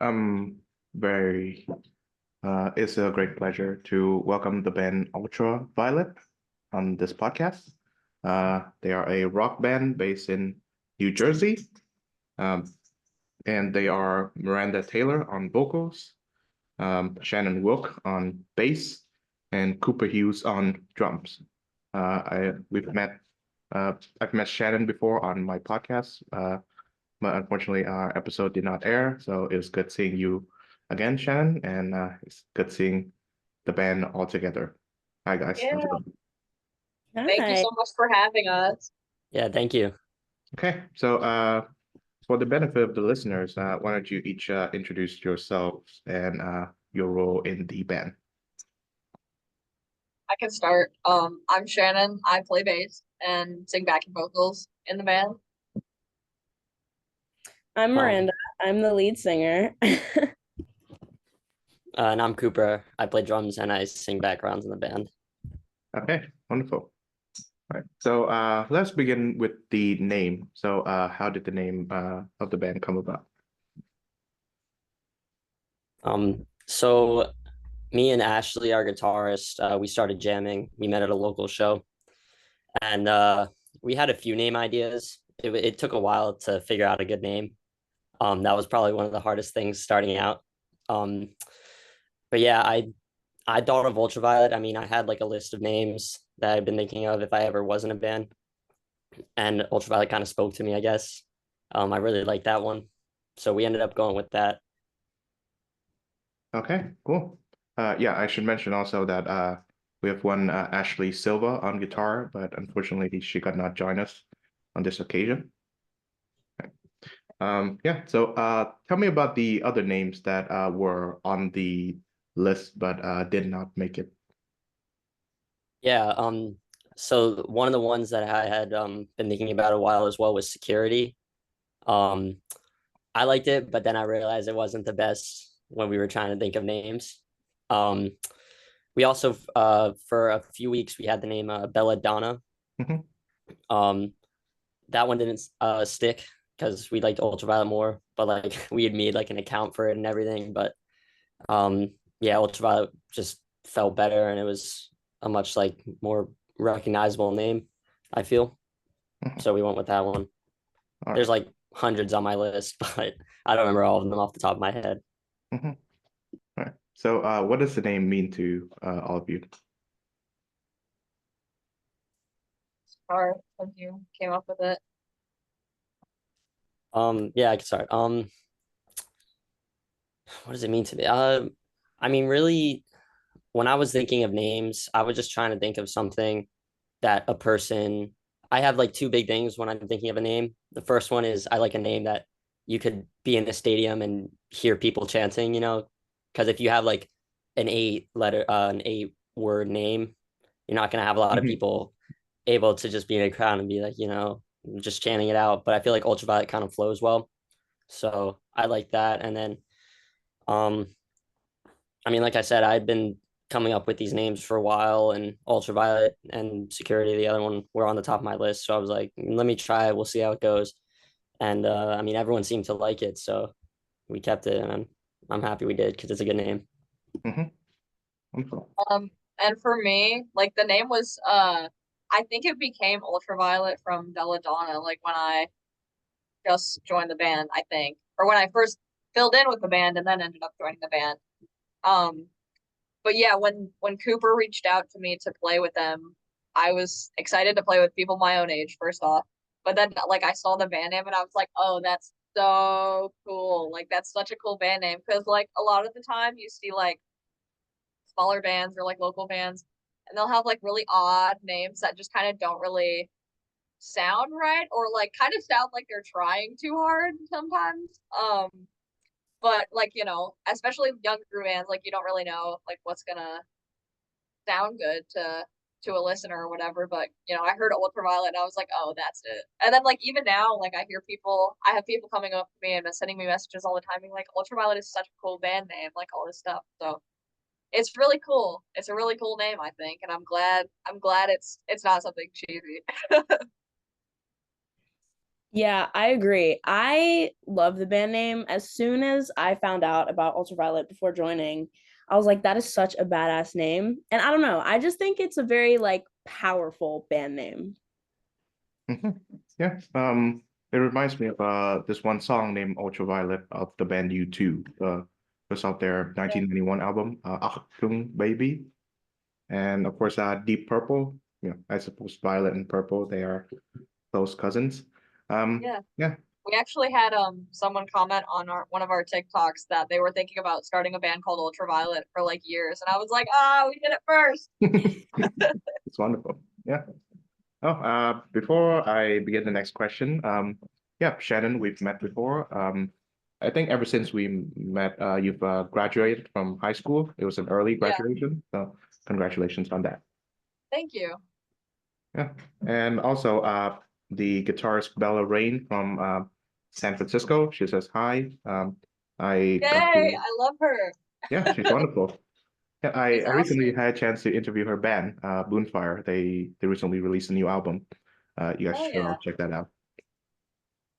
I'm very, it's a great pleasure to welcome the band Ultraviolet on this podcast. They are a rock band based in New Jersey, um, and they are Miranda Taylor on vocals, Shannon Wilk on bass, and Cooper Hughes on drums. We've met. I've met Shannon before on my podcast, but unfortunately our episode did not air. So it was good seeing you again, Shannon, and it's good seeing the band all together. Hi guys, how's it Yeah, going? thank you Hi. so much for having us. Yeah, thank you. Okay, so for the benefit of the listeners, why don't you each introduce yourselves and your role in the band? I can start. I'm Shannon. I play bass and sing backing vocals in the band. Um, I'm Miranda. I'm the lead singer. and I'm Cooper. I play drums and I sing backgrounds in the band. Okay, wonderful. All right, so let's begin with the name. So how did the name of the band come about? So me and Ashley, our guitarist, we started jamming. We met at a local show, and we had a few name ideas. It took a while to figure out a good name. That was probably one of the hardest things starting out. Um, but yeah, I thought of Ultraviolet. I mean, I had like a list of names that I've been thinking of if I ever was in a band, and Ultraviolet kind of spoke to me, I guess. I really liked that one, so we ended up going with that. Okay, cool. Yeah, I should mention also that we have one Ashley Silva on guitar, but unfortunately she could not join us on this occasion. Okay. Yeah, so tell me about the other names that were on the list but did not make it. Yeah. So one of the ones that I had been thinking about a while as well was Security. Um, I liked it, but then I realized it wasn't the best when we were trying to think of names. Um, we also for a few weeks we had the name Belladonna. Mhm. Um, that one didn't stick because we liked Ultraviolet more, but like we had made like an account for it and everything. But yeah, Ultraviolet just felt better, and it was a much like more recognizable name, I feel. Mhm. So we went with that one. All There's right. like hundreds on my list, but I don't remember all of them off the top of my head. Mhm. All right. So what does the name mean to all of you? Or when you came up with it. Yeah, I can start. What does it mean to me? I mean, really, when I was thinking of names, I was just trying to think of something that a person. I have like two big things when I'm thinking of a name. The first one is I like a name that you could be in a stadium and hear people chanting, because if you have like an 8 word name, you're not gonna have a lot of Mhm. people able to just be in a crowd and be like, just chanting it out. But I feel like Ultraviolet kind of flows well. So I like that. And then um I mean, like I said, I'd been coming up with these names for a while, and Ultraviolet and Security, the other one, were on the top of my list. So I was like, let me try it. We'll see how it goes. And I mean, everyone seemed to like it, so we kept it, and I'm happy we did because it's a good name. Mhm. Wonderful. And for me, like the name was I think it became Ultraviolet from Belladonna, like when I just joined the band, I think. Or when I first filled in with the band and then ended up joining the band. Um, but yeah, when Cooper reached out to me to play with them, I was excited to play with people my own age, first off. But then like I saw the band name and I was like, oh, that's so cool. Like that's such a cool band name. Because like a lot of the time you see like smaller bands or like local bands and they'll have like really odd names that just kind of don't really sound right or like kind of sound like they're trying too hard sometimes. But like, especially younger bands, like you don't really know like what's gonna sound good to a listener or whatever. But I heard Ultraviolet and I was like, oh, that's it. And then like even now, like I have people coming up to me and sending me messages all the time being like, Ultraviolet is such a cool band name, like all this stuff. So it's really cool. It's a really cool name, I think, and I'm glad it's not something cheesy. Yeah, I agree. I love the band name. As soon as I found out about Ultraviolet before joining, I was like, that is such a badass name. And I don't know, I just think it's a very like powerful band name. Mhm. Yeah. It reminds me of this one song named Ultraviolet of the band U2. Was out their Yeah. 1991 album, Achtung Baby. And of course, Deep Purple. I suppose Violet and Purple, they are close cousins. Yeah. Yeah. We actually had someone comment on our one of our TikToks that they were thinking about starting a band called Ultraviolet for like years, and I was like, "Ah, we did it first." It's wonderful. Yeah. Oh, before I begin the next question, yeah, Shannon, we've met before. I think ever since we met, you've graduated from high school. It was an early Yeah, graduation, so congratulations on that. thank you. Yeah, and also the guitarist Bella Rain from San Francisco. She says hi. I got Yay, to, I love her. yeah, she's wonderful. Yeah, She's I recently awesome. had a chance to interview her band, Boonfire. They recently released a new album. You guys Oh should yeah, all check that out.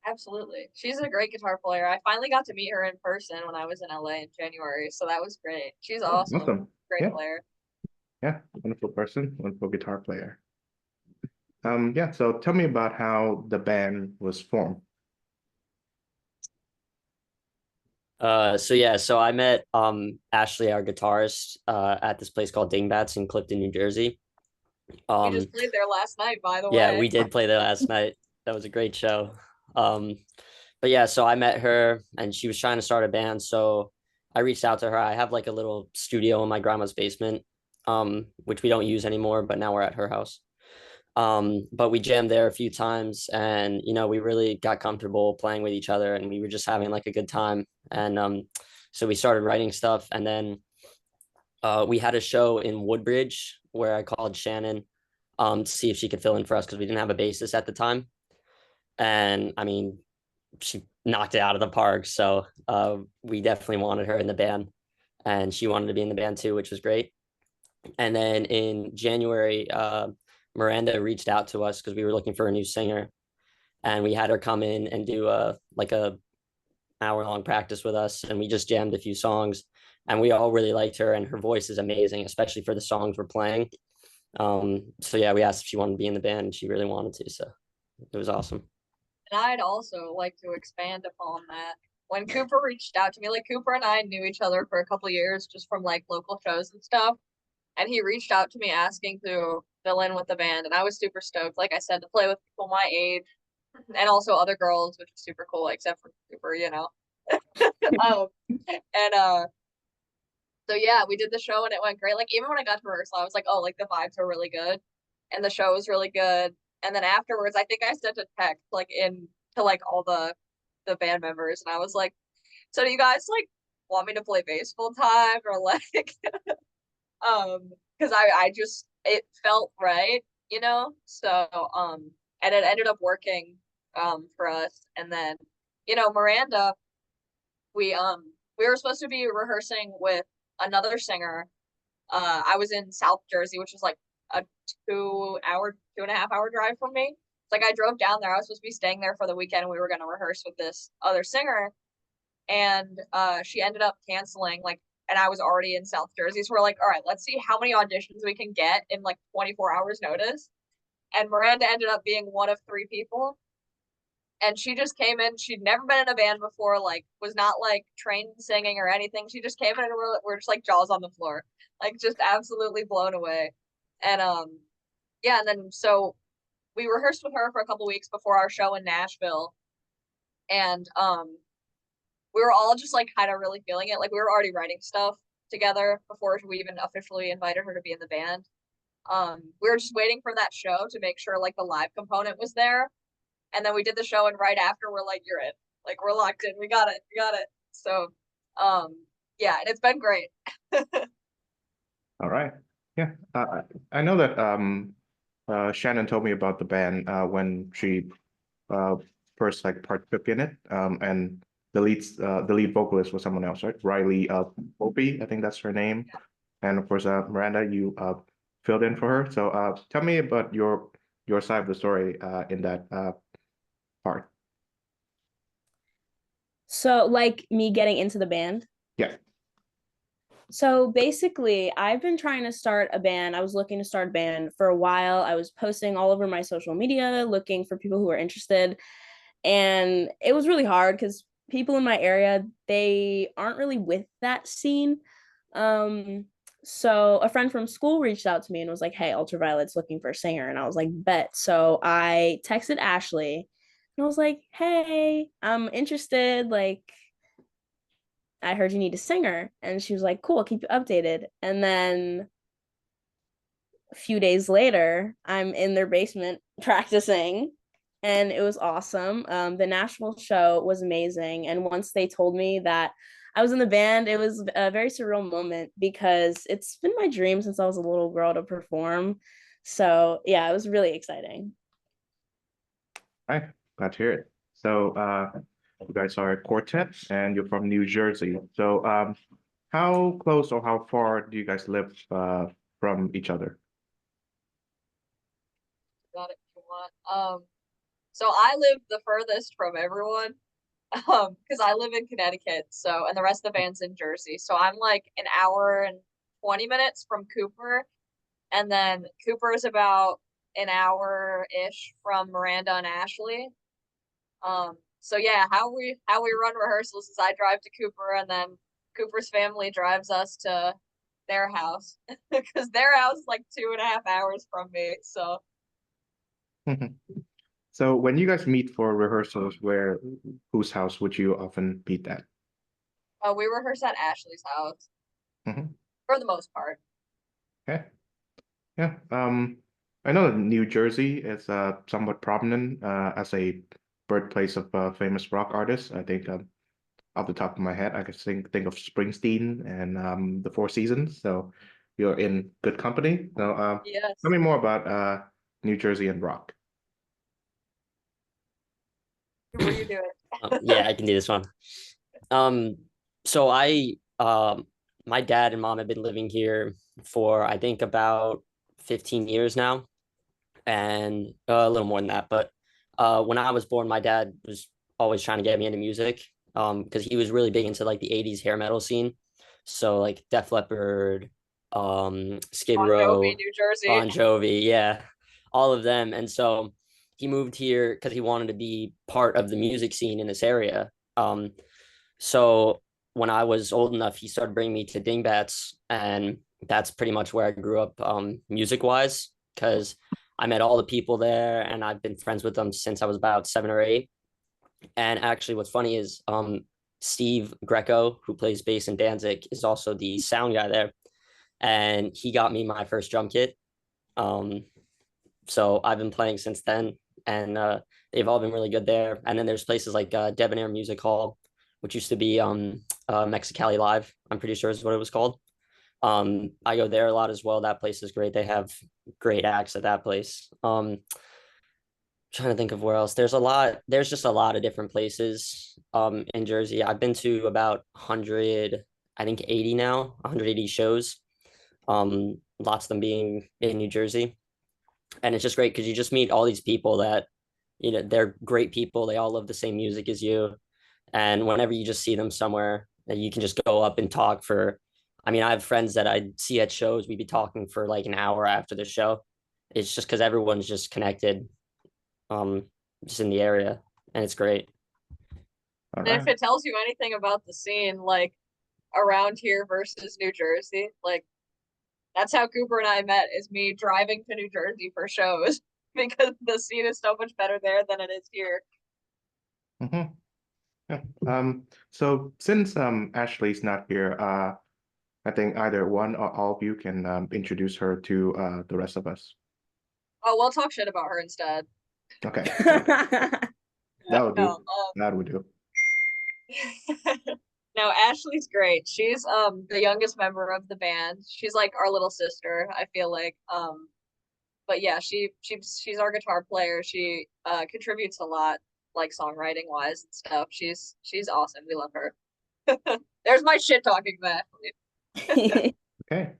absolutely. She's a great guitar player. I finally got to meet her in person when I was in LA in January, so that was great. She's Oh, awesome. awesome. Great Yeah, player. yeah, wonderful person, wonderful guitar player. Yeah, so tell me about how the band was formed. So I met Ashley, our guitarist, at this place called Dingbats in Clifton, New Jersey. We Um, just played there last night, by the yeah, way. we did play there last night. That was a great show. Um, but yeah, so I met her and she was trying to start a band. So I reached out to her. I have like a little studio in my grandma's basement, which we don't use anymore, but now we're at her house. But we jammed there a few times and we really got comfortable playing with each other and we were just having like a good time. And so we started writing stuff and then we had a show in Woodbridge where I called Shannon to see if she could fill in for us because we didn't have a bassist at the time. And I mean, she knocked it out of the park. So we definitely wanted her in the band, and she wanted to be in the band too, which was great. And then in January, Miranda reached out to us because we were looking for a new singer, and we had her come in and do a hour long practice with us, and we just jammed a few songs, and we all really liked her, and her voice is amazing, especially for the songs we're playing. So yeah, we asked if she wanted to be in the band, and she really wanted to, so it was awesome. And I'd also like to expand upon that. When Cooper reached out to me, like Cooper and I knew each other for a couple years just from like local shows and stuff. And he reached out to me asking to fill in with the band. And I was super stoked, like I said, to play with people my age and also other girls, which was super cool, except for Cooper. um, and so yeah, we did the show and it went great. Like even when I got to rehearsal, I was like, oh, like the vibes are really good. And the show was really good. And then afterwards, I think I sent a text like in to like all the band members, and I was like, "So do you guys like want me to play bass full time or like because I just it felt right. So and it ended up working for us. And then Miranda, we were supposed to be rehearsing with another singer. I was in South Jersey, which is like a 2 hour, 2.5 hour drive from me. It's like I drove down there. I was supposed to be staying there for the weekend and we were gonna rehearse with this other singer. And she ended up canceling, like, and I was already in South Jersey. So we're like, all right, let's see how many auditions we can get in like 24 hours notice. And Miranda ended up being one of three people. And she just came in. She'd never been in a band before, like, was not like trained in singing or anything. She just came in and we're just like jaws on the floor, like just absolutely blown away. And yeah, and then so we rehearsed with her for a couple weeks before our show in Nashville. And we were all just like kind of really feeling it. Like we were already writing stuff together before we even officially invited her to be in the band. We were just waiting for that show to make sure like the live component was there. And then we did the show, and right after we're like, you're in. Like we're locked in. We got it. We got it. So yeah, and it's been great. All right. Yeah. I know that Shannon told me about the band when she uh first like partook in it. And the lead vocalist was someone else, right? Riley Opie, I think that's her name. And of course, Miranda, you filled in for her. So tell me about your side of the story in that part. So like me getting into the band. Yeah. So basically, I've been trying to start a band. I was looking to start a band for a while. I was posting all over my social media looking for people who were interested. And it was really hard because people in my area, they aren't really with that scene. Um, so a friend from school reached out to me and was like, "Hey, Ultraviolet's looking for a singer." And I was like, "Bet." So I texted Ashley and I was like, "Hey, I'm interested. Like, I heard you need a singer." And she was like, "Cool, I'll keep you updated." And then a few days later, I'm in their basement practicing, and it was awesome. The Nashville show was amazing. And once they told me that I was in the band, it was a very surreal moment because it's been my dream since I was a little girl to perform. So yeah, it was really exciting. Hi, glad to hear it. So, you guys are a quartet and you're from New Jersey. So, how close or how far do you guys live from each other? Got it if you want. So I live the furthest from everyone. Because I live in Connecticut, so and the rest of the band's in Jersey. So I'm like an hour and 20 minutes from Cooper, and then Cooper is about an hour-ish from Miranda and Ashley. So yeah, how we run rehearsals is I drive to Cooper, and then Cooper's family drives us to their house because their house is like 2.5 hours from me. So So, when you guys meet for rehearsals, whose house would you often meet at? we rehearse at Ashley's house Mhm. for the most part. Okay. Yeah. I know that New Jersey is somewhat prominent as a birthplace of famous rock artists. I think off the top of my head, I could think of Springsteen and the Four Seasons. So you're in good company. So tell Yes. me more about New Jersey and rock. Cooper, you do it. Yeah, I can do this one. Um, so my dad and mom have been living here for I think about 15 years now, and a little more than that. But when I was born, my dad was always trying to get me into music, because he was really big into like the 80s hair metal scene. So like Def Leppard, Skid Bon Jovi, Row, New Jersey. Bon Jovi, yeah, all of them. And so he moved here because he wanted to be part of the music scene in this area. So when I was old enough, he started bringing me to Dingbats, and that's pretty much where I grew up, music wise, because I met all the people there, and I've been friends with them since I was about 7 or 8. And actually, what's funny is Steve Greco, who plays bass in Danzig, is also the sound guy there, and he got me my first drum kit. Um, so I've been playing since then, and they've all been really good there. And then there's places like Debonair Music Hall, which used to be Mexicali Live. I'm pretty sure is what it was called. I go there a lot as well. That place is great. They have great acts at that place. Trying to think of where else. There's just a lot of different places in Jersey. I've been to about 100, I think 80 now, 180 shows. Lots of them being in New Jersey. And it's just great because you just meet all these people that, they're great people. They all love the same music as you. And whenever you just see them somewhere, you can just go up and talk for, I mean, I have friends that I see at shows. We'd be talking for like an hour after the show. It's just because everyone's just connected, um, just in the area, and it's great. All And if right. it tells you anything about the scene, like around here versus New Jersey, like that's how Cooper and I met, is me driving to New Jersey for shows because the scene is so much better there than it is here. Mm-hmm. Yeah. So since Ashley's not here, I think either one or all of you can introduce her to the rest of us. Oh, we'll talk shit about her instead. Okay. Yeah, That would no, do. That would do. no, Ashley's great. She's the youngest member of the band. She's like our little sister, I feel like. But yeah, she's our guitar player. She contributes a lot, like songwriting wise and stuff. She's awesome. We love her. There's my shit talking back. Okay.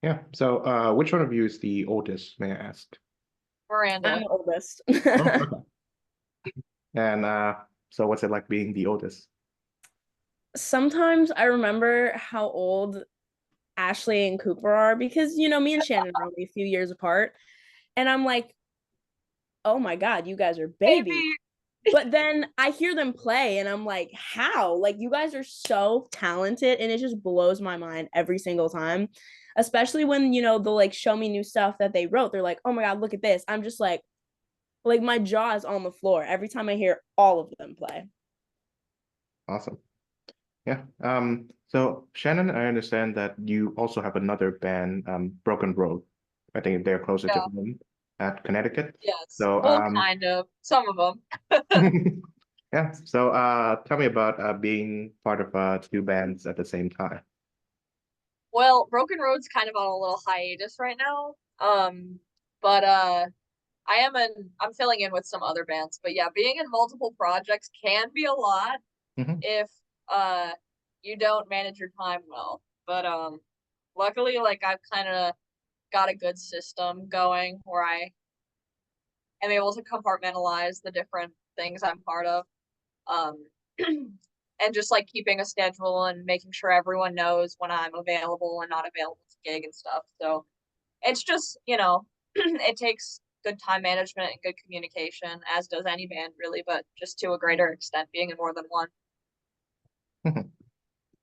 Yeah. So which one of you is the oldest, may I ask? Miranda. I'm the oldest. Oh, okay. And So what's it like being the oldest? Sometimes I remember how old Ashley and Cooper are because, me and Shannon are only a few years apart. And I'm like, oh my God, you guys are babies. Maybe. But then I hear them play and I'm like, how? Like, you guys are so talented. And it just blows my mind every single time, especially when, they'll like show me new stuff that they wrote. They're like, oh my God, look at this. I'm just like my jaw is on the floor every time I hear all of them play. Awesome. Yeah. So Shannon, I understand that you also have another band, Broken Road. I think they're closer to Yeah. home at Connecticut. Yes. So Well, kind of. Some of them. yeah. So tell me about being part of two bands at the same time. Well, Broken Road's kind of on a little hiatus right now. But I'm filling in with some other bands. But yeah, being in multiple projects can be a lot Mhm. if uh you don't manage your time well. But luckily like I've kind of got a good system going where I am able to compartmentalize the different things I'm part of. Um and just like keeping a schedule and making sure everyone knows when I'm available and not available to gig and stuff. So it's just, it takes good time management and good communication, as does any band really, but just to a greater extent being in more than one.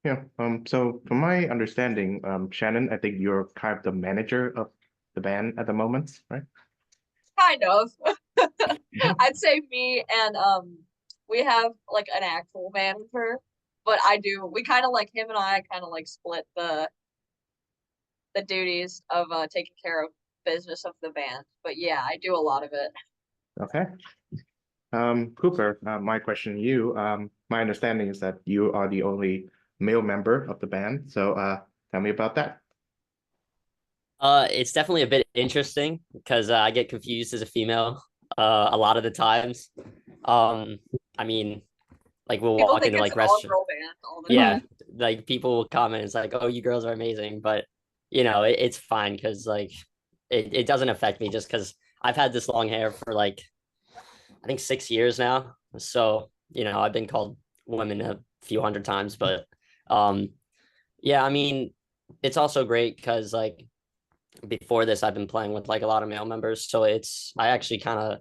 Yeah. So from my understanding, Shannon, I think you're kind of the manager of the band at the moment, right? Kind of. Mhm. I'd say me and we have like an actual manager, but we kind of like him and I kind of like split the duties of taking care of business of the band. But yeah, I do a lot of it. Okay. Cooper, my question to you, my understanding is that you are the only male member of the band. So tell me about that. It's definitely a bit interesting because I get confused as a female a lot of the times. Um, I mean, like we'll People walk think into it's like an all restaurant. girl band all the Yeah, time. like people will comment. It's like, oh, you girls are amazing, but it's fine because like it doesn't affect me just because I've had this long hair for like I think 6 years now. So I've been called women a few hundred times, but um, yeah, I mean, it's also great because like before this I've been playing with like a lot of male members, so I actually kind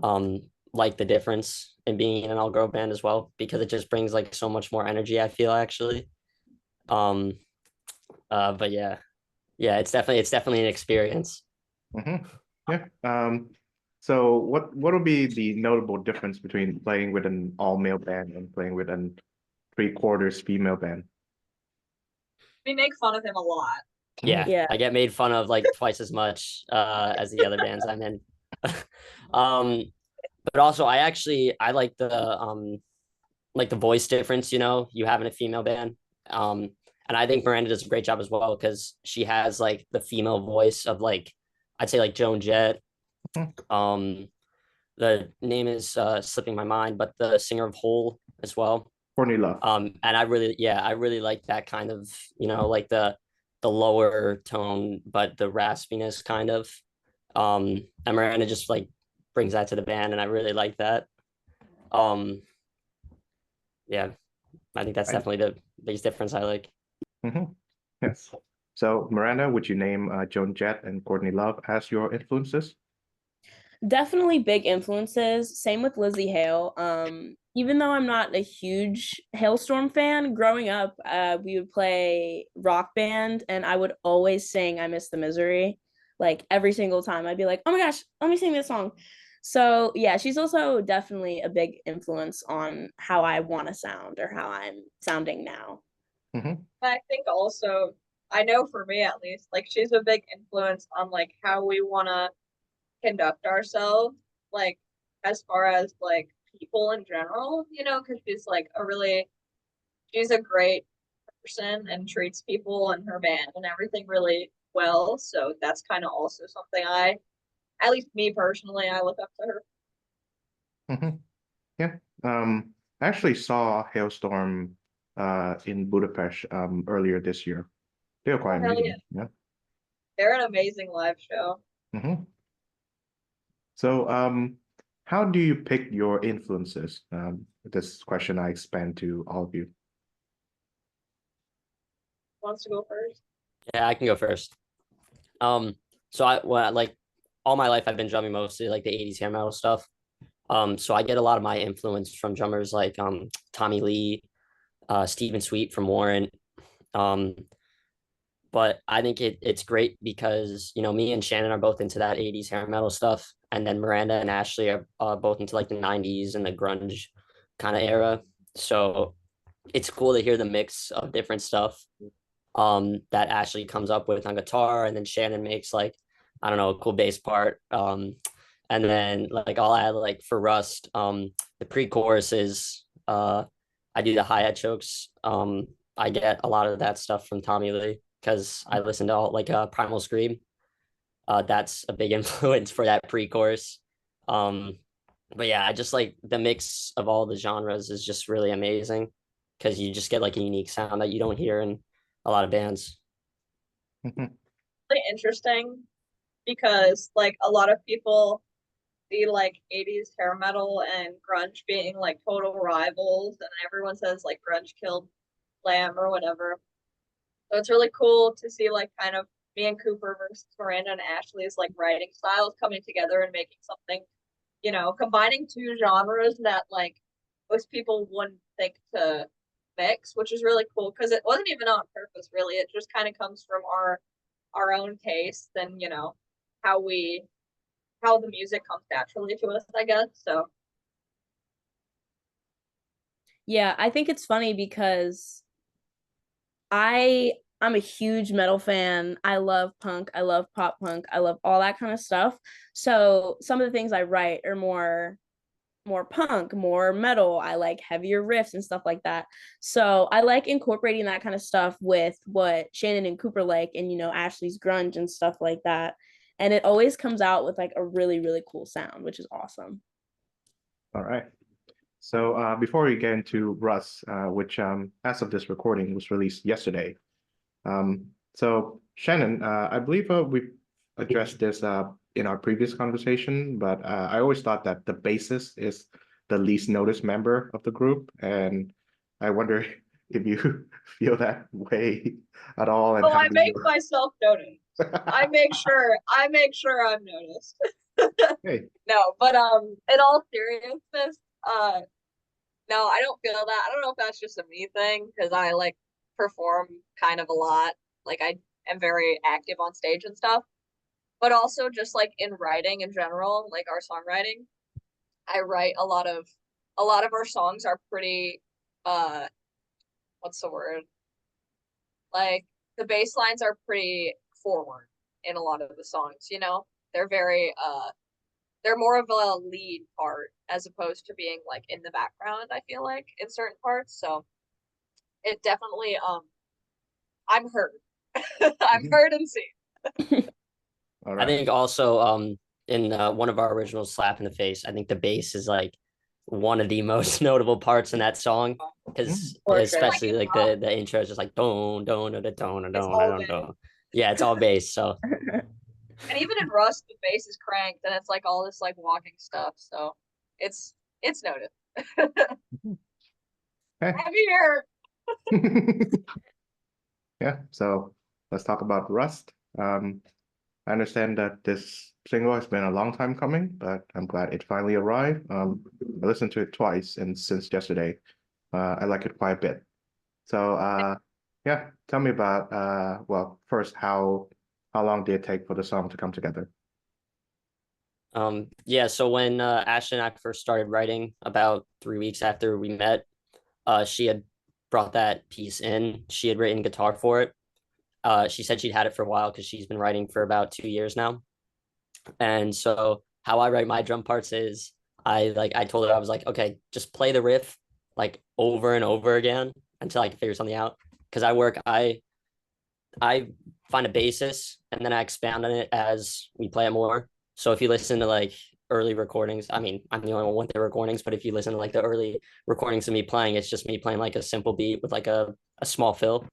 of like the difference in being in an all girl band as well because it just brings like so much more energy, I feel actually. um but yeah, it's definitely an experience. Hmm. Yeah. So what would be the notable difference between playing with an all-male band and playing with an three-quarters female band? We make fun of him a lot. Mm. Yeah, Yeah. I get made fun of like twice as much as the other bands I'm in. um but also I like the voice difference, you having a female band. Um, and I think Miranda does a great job as well because she has like the female voice of like I'd say like Joan Jett. Mhm. Um, the name is slipping my mind, but the singer of Hole as well. Courtney Love. And I really like that kind of, like the lower tone, but the raspiness kind of. And Miranda just like brings that to the band, and I really like that. Um, yeah, I think that's I, definitely the biggest difference I like. mhm. Yes. So Miranda, would you name Joan Jett and Courtney Love as your influences? Definitely big influences. Same with Lizzie Hale. Even though I'm not a huge Hailstorm fan, growing up, we would play rock band and I would always sing I Miss the Misery. Like every single time I'd be like, oh my gosh, let me sing this song. So yeah, she's also definitely a big influence on how I want to sound or how I'm sounding now. Hmm. I think also, I know for me at least, like she's a big influence on like how we want to conduct ourselves, like as far as like people in general, because she's a great person and treats people and her band and everything really well. So that's kind of also something at least me personally, I look up to her. Hmm. Yeah. I actually saw Hailstorm in Budapest earlier this year. They were Oh, quite hell yeah. amazing. Yeah. They're an amazing live show. Hmm. So how do you pick your influences? This question I expand to all of you. Wants to go first? Yeah, I can go first. So like all my life I've been drumming mostly like the 80s hair metal stuff. So I get a lot of my influence from drummers like Tommy Lee, Stephen Sweet from Warrant. Um, but I think it's great because me and Shannon are both into that 80s hair metal stuff, and then Miranda and Ashley are both into like the 90s and the grunge kind of era. So it's cool to hear the mix of different stuff that Ashley comes up with on guitar, and then Shannon makes like, I don't know, a cool bass part. And then like I'll add like for Rust, the pre-choruses, I do the hi-hat chokes. I get a lot of that stuff from Tommy Lee because I listen to all like Primal Scream. That's a big influence for that pre-chorus. Um, but yeah, I just like the mix of all the genres is just really amazing because you just get like a unique sound that you don't hear in a lot of bands. Really interesting because like a lot of people see like 80s hair metal and grunge being like total rivals, and everyone says like grunge killed glam or whatever. So it's really cool to see like kind of me and Cooper versus Miranda and Ashley's like writing styles coming together and making something, combining two genres that like most people wouldn't think to mix, which is really cool because it wasn't even on purpose really. It just kind of comes from our own taste and how the music comes naturally to us, I guess. So Yeah, I think it's funny because I'm a huge metal fan. I love punk. I love pop punk. I love all that kind of stuff. So some of the things I write are more punk, more metal. I like heavier riffs and stuff like that. So I like incorporating that kind of stuff with what Shannon and Cooper like, and Ashley's grunge and stuff like that. And it always comes out with like a really, really cool sound, which is awesome. All right. So before we get into Russ, which as of this recording was released yesterday. So Shannon, I believe we addressed this in our previous conversation, but I always thought that the bassist is the least noticed member of the group, and I wonder if you feel that way at all. And oh, how I do make you... myself notice. I make sure I'm noticed. Hey. No, but in all seriousness, no, I don't feel that. I don't know if that's just a me thing because I like perform kind of a lot. Like I am very active on stage and stuff. But also just like in writing in general, like our songwriting, I write a lot of our songs are pretty what's the word? Like the bass lines are pretty forward in a lot of the songs. They're very they're more of a lead part as opposed to being like in the background, I feel like in certain parts. So it definitely I'm heard. I'm heard and seen. All I right. think also in one of our originals, Slap in the Face, I think the bass is like one of the most notable parts in that song because For sure. especially like the intro is just like don don don don It's don all don don. Yeah, it's all bass. So And even in Rust, the bass is cranked, and it's like all this like walking stuff. So it's noted. Okay. Heavier. Yeah, so let's talk about Rust. I understand that this single has been a long time coming, but I'm glad it finally arrived. I listened to it twice, and since yesterday, I like it quite a bit. So, yeah, tell me about well, first, how long did it take for the song to come together? yeah, so when Ashley and I first started writing about 3 weeks after we met, she had brought that piece in. She had written guitar for it. She said she'd had it for a while because she's been writing for about 2 years now. And so how I write my drum parts is I told her I was like, okay, just play the riff like over and over again until I can figure something out. Because I find a basis and then I expand on it as we play it more. So if you listen to like early recordings, I mean, I'm the only one with the recordings, but if you listen to like the early recordings of me playing, it's just me playing like a simple beat with like a small fill.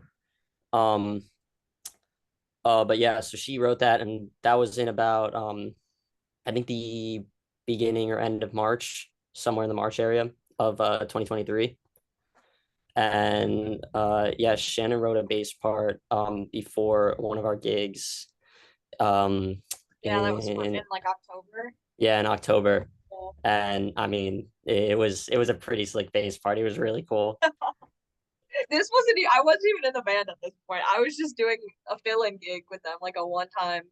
Um, but yeah, so she wrote that, and that was in about I think the beginning or end of March, somewhere in the March area of 2023. And yeah, Shannon wrote a bass part before one of our gigs. Yeah, that was in In like October. yeah, in October. So, And I mean, it was a pretty slick bass part. It was really cool. I wasn't even in the band at this point. I was just doing a fill-in gig with them, like a one-time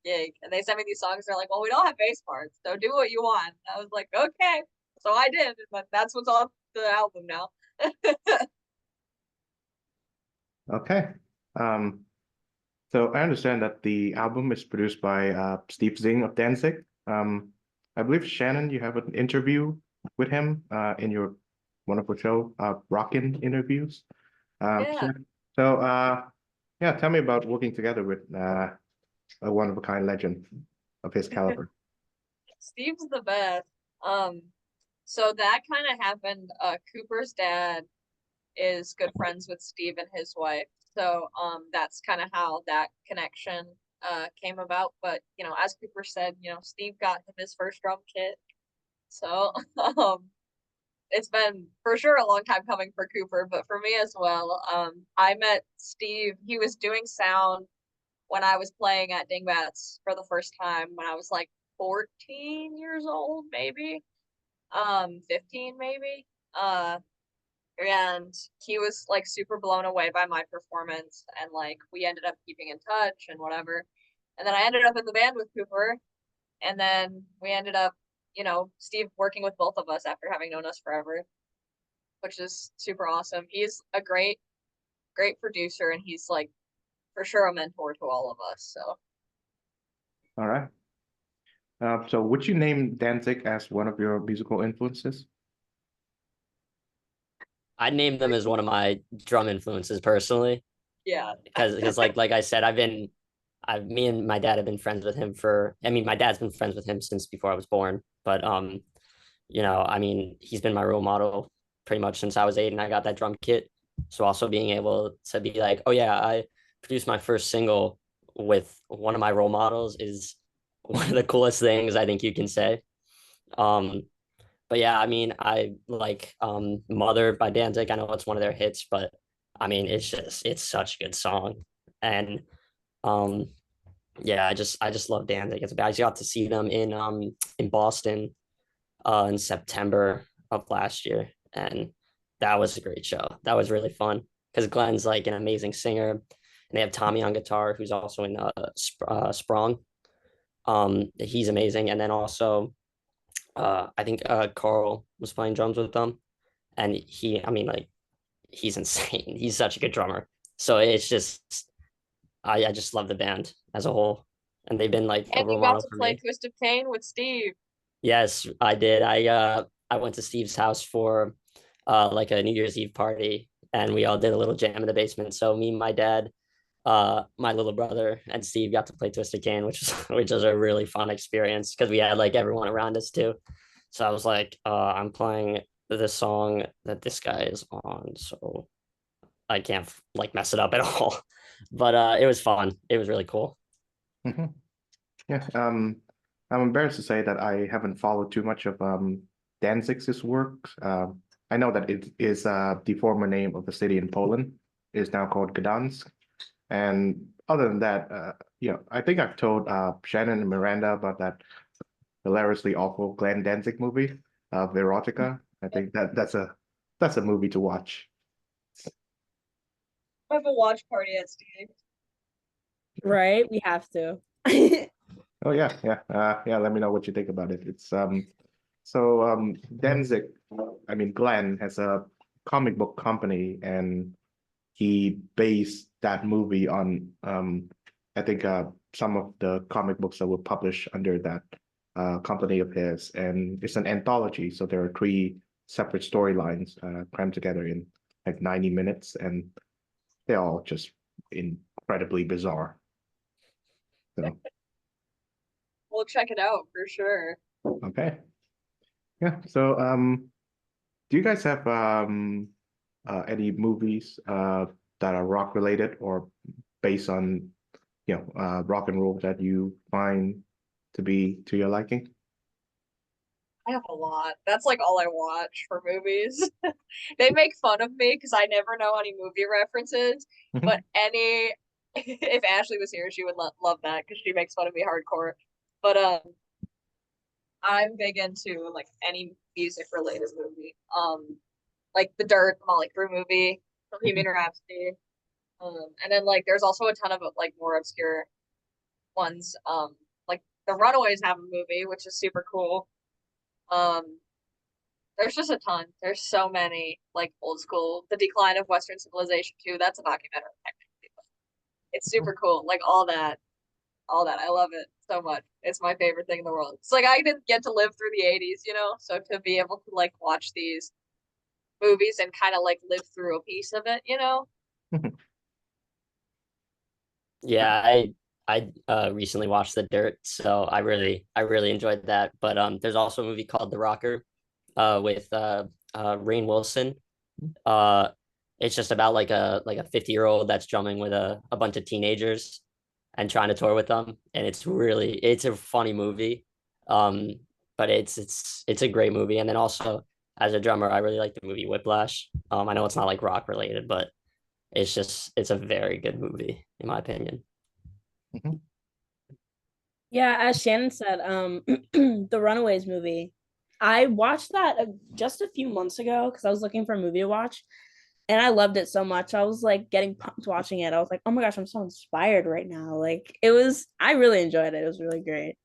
gig. And they sent me these songs. They're like, well, we don't have bass parts, so do what you want. And I was like, okay. So I did, but that's what's on the album now. Okay. So I understand that the album is produced by Steve Zing of Danzig. I believe Shannon, you have an interview with him in your wonderful show, Rockin' Interviews. Yeah. Yeah, tell me about working together with a one-of-a-kind legend of his caliber. Steve's the best. Um, so that kind of happened. Cooper's dad is good friends with Steve and his wife. So that's kind of how that connection came about. But as Cooper said, Steve got him his first drum kit. So it's been for sure a long time coming for Cooper, but for me as well. I met Steve. He was doing sound when I was playing at Dingbats for the first time when I was like 14 years old, maybe. 15 maybe. And he was like super blown away by my performance, and like we ended up keeping in touch and whatever. And then I ended up in the band with Cooper, and then we ended up, Steve working with both of us after having known us forever, which is super awesome. He's a great, great producer, and he's like for sure a mentor to all of us. So All right. So would you name Danzig as one of your musical influences? I'd name them as one of my drum influences personally, yeah, because like I said, me and my dad have been friends with him I mean, my dad's been friends with him since before I was born. But I mean, he's been my role model pretty much since I was 8 and I got that drum kit. So also being able to be like, oh yeah, I produced my first single with one of my role models is one of the coolest things I think you can say. Um, but yeah, I mean, I like Mother by Danzig. I know it's one of their hits, but I mean, it's such a good song. And um yeah, I just love Danzig. I just got to see them in Boston in September of last year, and that was a great show. That was really fun because Glenn's like an amazing singer, and they have Tommy on guitar, who's also in Sprung. He's amazing, and then also I think Carl was playing drums with them, and I mean, like he's insane. He's such a good drummer. So it's just I just love the band as a whole, and they've been like a and role you got model to for play me. Twisted Pain with Steve. Yes, I did. I went to Steve's house for like a New Year's Eve party, and we all did a little jam in the basement. So me, my dad, my little brother, and Steve got to play Twisted Cane, which was a really fun experience because we had like everyone around us too. So I was like, I'm playing the song that this guy is on, so I can't like mess it up at all. But it was fun. It was really cool. Mhm. Yeah. I'm embarrassed to say that I haven't followed too much of Danzig's work. I know that it is the former name of the city in Poland. It is now called Gdansk. And other than that, I think I've told Shannon and Miranda about that hilariously awful Glenn Danzig movie, Verotica. I think that's a movie to watch. I have a watch party at Steve. Right? We have to. Oh yeah. Let me know what you think about it. Danzig, I mean Glenn has a comic book company, and he based that movie on I think some of the comic books that were published under that company of his, and it's an anthology. So there are three separate storylines crammed together in like 90 minutes, and they're all just incredibly bizarre. So We'll check it out for sure. okay. Yeah. So do you guys have any movies that are rock related or based on rock and roll that you find to be to your liking? I have a lot. That's like all I watch for movies. They make fun of me because I never know any movie references. But any, if Ashley was here, she would love that because she makes fun of me hardcore. But I'm big into like any music related movie. Like The Dirt, the Molly Crew movie, Bohemian Rhapsody. And then like there's also a ton of like more obscure ones. Like The Runaways have a movie, which is super cool. Um, there's just a ton. There's so many like old school. The Decline of Western Civilization too. That's a documentary technically, but it's super cool. Like all that. I love it so much. It's my favorite thing in the world. It's like I didn't get to live through the 80s, you know, so to be able to like watch these movies and kind of like live through a piece of it, you know. Yeah, I recently watched The Dirt, so I really enjoyed that. But there's also a movie called The Rocker, with Rainn Wilson. Uh, it's just about like a 50-year-old that's drumming with a bunch of teenagers and trying to tour with them, and it's a funny movie. Um, but it's a great movie. And then also as a drummer, I really like the movie Whiplash. I know it's not like rock related, but it's a very good movie in my opinion. Mhm. Yeah, as Shannon said, the Runaways movie. I watched that just a few months ago because I was looking for a movie to watch, and I loved it so much. I was like getting pumped watching it. I was like, oh my gosh, I'm so inspired right now. Like it was, I really enjoyed it. It was really great.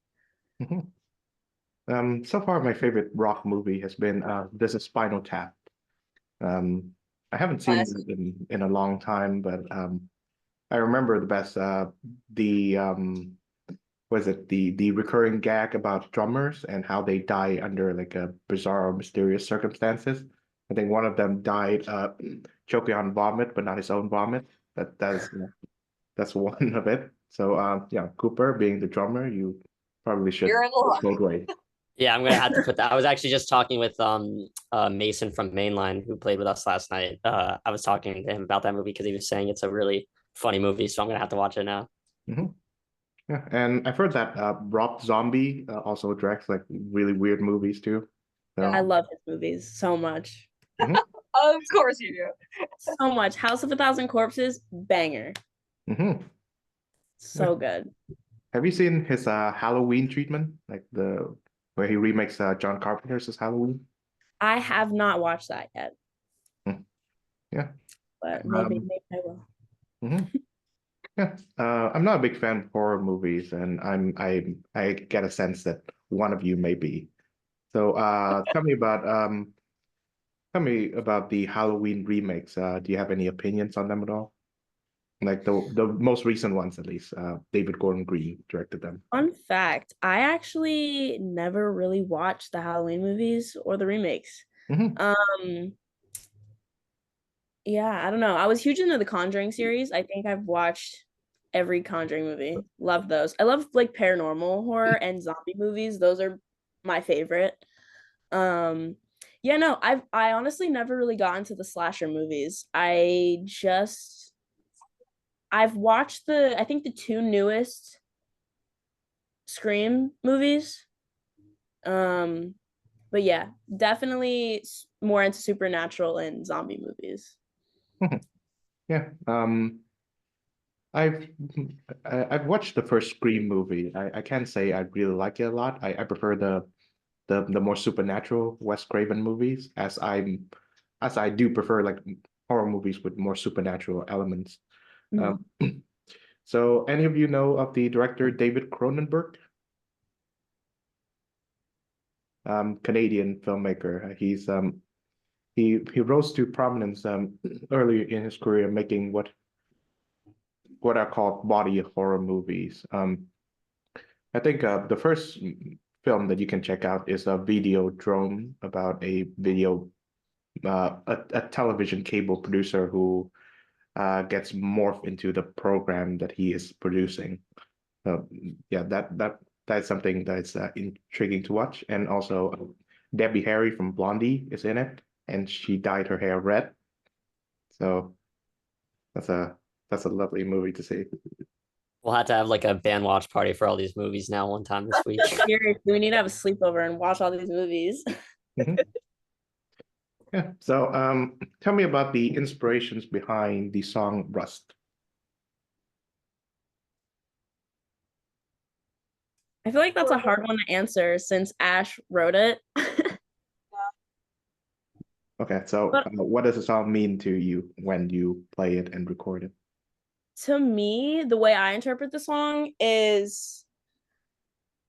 Mhm. So far, my favorite rock movie has been This is Spinal Tap. I haven't seen Classic. it in a long time, but I remember the best. The was it the recurring gag about drummers and how they die under like a bizarre or mysterious circumstances. I think one of them died choking on vomit, but not his own vomit. That's one of it. So yeah, Cooper being the drummer, you probably should You're in the go away. Yeah, I'm gonna have to put that. I was actually just talking with Mason from Mainline who played with us last night. I was talking to him about that movie because he was saying it's a really funny movie, so I'm gonna have to watch it now. Hmm. Yeah, and I've heard that Rob Zombie also directs like really weird movies too. So I love his movies so much. mhm, Of course you do. So much. House of a Thousand Corpses, banger. mhm. Yeah. So good. Have you seen his Halloween treatment, like the where he remakes John Carpenter's Halloween? I have not watched that yet, Mm, yeah. but Um, maybe I will. mhm. Yeah. I'm not a big fan of horror movies, and I get a sense that one of you may be. So tell me about the Halloween remakes. Do you have any opinions on them at all? Like the most recent ones at least. David Gordon Green directed them. Fun fact, I actually never really watched the Halloween movies or the remakes. Hmm. Um, yeah, I don't know. I was huge into the Conjuring series. I think I've watched every Conjuring movie. Love those. I love like paranormal horror and zombie movies. Those are my favorite. Um, yeah, no, I honestly never really got into the slasher movies. I've watched I think the two newest Scream movies. Um, but yeah, definitely more into supernatural and zombie movies. Yeah. I've I've watched the first Scream movie. I can't say I really like it a lot. I prefer the more supernatural Wes Craven movies, as I do prefer like horror movies with more supernatural elements. Mhm. Um, so any of you know of the director David Cronenberg? Canadian filmmaker. He rose to prominence early in his career, making what are called body horror movies. I think the first film that you can check out is a Videodrome about a television cable producer who gets morphed into the program that he is producing. So yeah, that's something that's intriguing to watch. And also Debbie Harry from Blondie is in it, and she dyed her hair red. So that's a that's a lovely movie to see. We'll have to have like a band watch party for all these movies now one time this week. Seriously, we need to have a sleepover and watch all these movies. Mhm. Yeah. So, tell me about the inspirations behind the song Rust. I feel like that's a hard one to answer since Ash wrote it. Okay, so But what does the song mean to you when you play it and record it? to me, the way I interpret the song is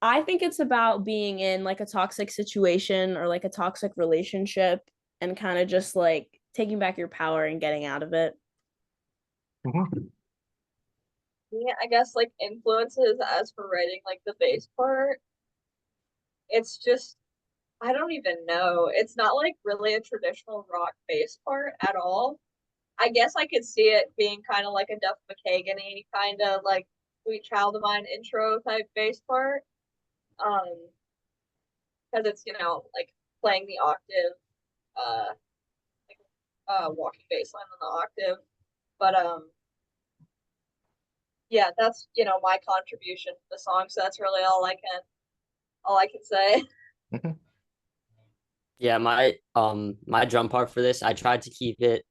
I think it's about being in like a toxic situation or like a toxic relationship and kind of just like taking back your power and getting out of it. Mhm. Yeah, I guess like influences as for writing like the bass part, it's just I don't even know. It's not like really a traditional rock bass part at all. I guess I could see it being kind of like a Duff McKagan-y kind of like Sweet Child of Mine intro type bass part. Um, because it's like playing the octave, uh, like walking bass line on the octave. But yeah, that's my contribution to the song. So that's really all I can say. Mhm. Yeah, my drum part for this, I tried to keep it.